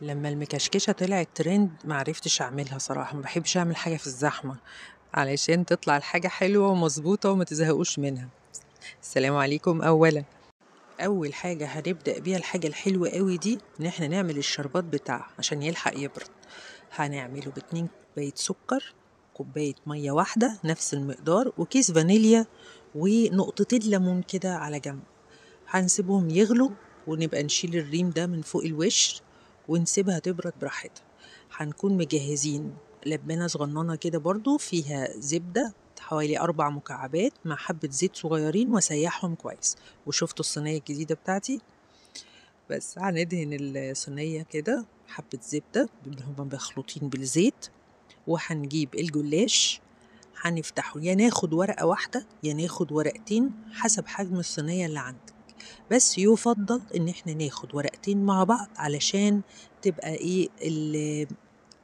لما المكشكشة طلعت ترند معرفتش أعملها صراحة، ما بحبش أعمل حاجة في الزحمة علشان تطلع الحاجة حلوة ومظبوطة وما تزهقوش منها. السلام عليكم. أول حاجة هنبدأ بيها الحاجة الحلوة قوي دي إن احنا نعمل الشربات بتاعها عشان يلحق يبرد. هنعمله ب2 كوباية سكر، كوباية مية واحدة نفس المقدار، وكيس فانيليا، ونقطتين ليمون كده على جنب. هنسيبهم يغلوا ونبقى نشيل الريم ده من فوق الوش ونسيبها تبرد براحتها. هنكون مجهزين لبانة صغننة كده برضو فيها زبدة حوالي 4 مكعبات مع حبة زيت صغيرين وسيحهم كويس. وشفتوا الصينية الجديدة بتاعتي؟ بس هندهن الصينية كده حبة زبدة اللي هما مخلوطين بالزيت، وهنجيب الجلاش هنفتحه، يا ناخد ورقة واحدة يا ناخد ورقتين حسب حجم الصينية اللي عندك، بس يفضل ان احنا ناخد ورقتين مع بعض علشان تبقى ايه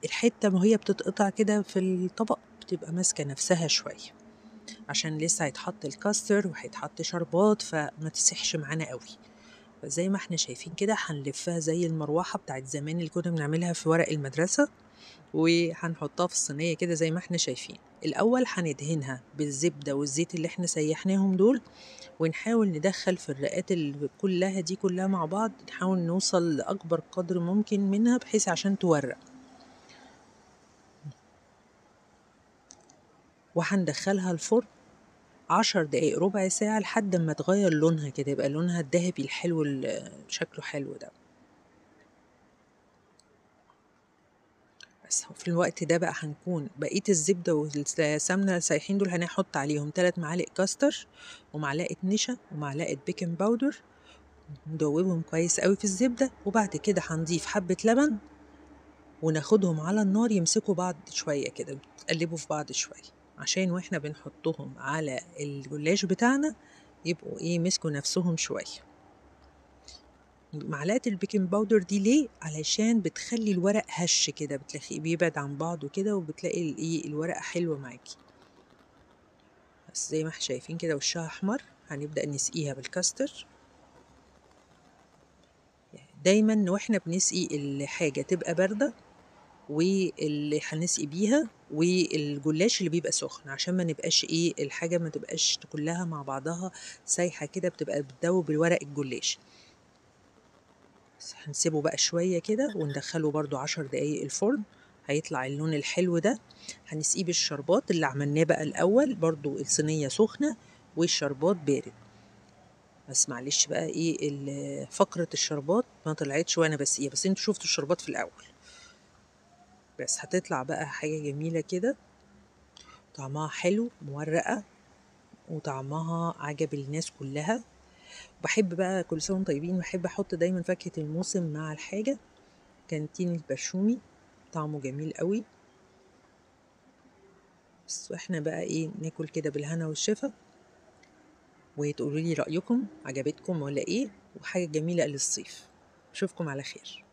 الحتة ما هي بتتقطع كده في الطبق بتبقى ماسكة نفسها شوية، عشان لسه هيتحط الكاستر وهيتحط شربات فما تسيحش معانا قوي. فزي ما احنا شايفين كده هنلفها زي المروحة بتاعت زمان اللي كنا بنعملها في ورق المدرسة، وهنحطها في الصينية كده زي ما احنا شايفين. الأول هندهنها بالزبدة والزيت اللي احنا سيحناهم دول، ونحاول ندخل في الرقات اللي كلها دي كلها مع بعض، نحاول نوصل لأكبر قدر ممكن منها بحيث عشان تورق. وهندخلها الفرن 10 دقايق ربع ساعة لحد ما تغير لونها كده، يبقى لونها الذهبي الحلو اللي شكله حلو ده. بس في الوقت ده بقى هنكون بقية الزبدة والسمنة سايحين دول هنحط عليهم 3 معالق كاستر ومعلقة نشا ومعلقة بيكنج باودر، ندوبهم كويس قوي في الزبدة. وبعد كده هنضيف حبة لبن وناخدهم على النار يمسكوا بعض شوية كده، تقلبوا في بعض شوية عشان واحنا بنحطهم على الجلاش بتاعنا يبقوا ايه مسكوا نفسهم شوية. معلقة البيكنج باودر دي ليه؟ علشان بتخلي الورق هش كده، بتلاقيه بيبعد عن بعضه كده وبتلاقي الايه الورقة حلوة معاكي. بس زي ما احنا شايفين كده وشها احمر، هنبدأ نسقيها بالكاستر. دايما واحنا بنسقي الحاجة تبقى باردة، واللي هنسقي بيها والجلاش اللي بيبقى سخن عشان ما نبقاش ايه الحاجة ما تبقاش كلها مع بعضها سايحة كده، بتبقى بتدوب الورق الجلاش. هنسيبه بقى شوية كده وندخله برضو 10 دقايق الفرن، هيطلع اللون الحلو ده. هنسقيه بالشربات اللي عملناه بقى الأول، برضو الصينية سخنة والشربات بارد. بس معلش بقى ايه فقرة الشربات ما طلعتش وانا بسقيها، بس انتوا شفتوا الشربات في الأول. بس هتطلع بقى حاجة جميلة كده، طعمها حلو مورقة وطعمها عجب الناس كلها. بحب بقى كل سنة وانتم طيبين، بحب احط دايما فاكهة الموسم مع الحاجة. كانتين البرشومي طعمه جميل قوي. بس واحنا بقى ايه ناكل كده بالهنا والشفا، وتقولوا لي رأيكم عجبتكم ولا ايه، وحاجة جميلة للصيف. اشوفكم على خير.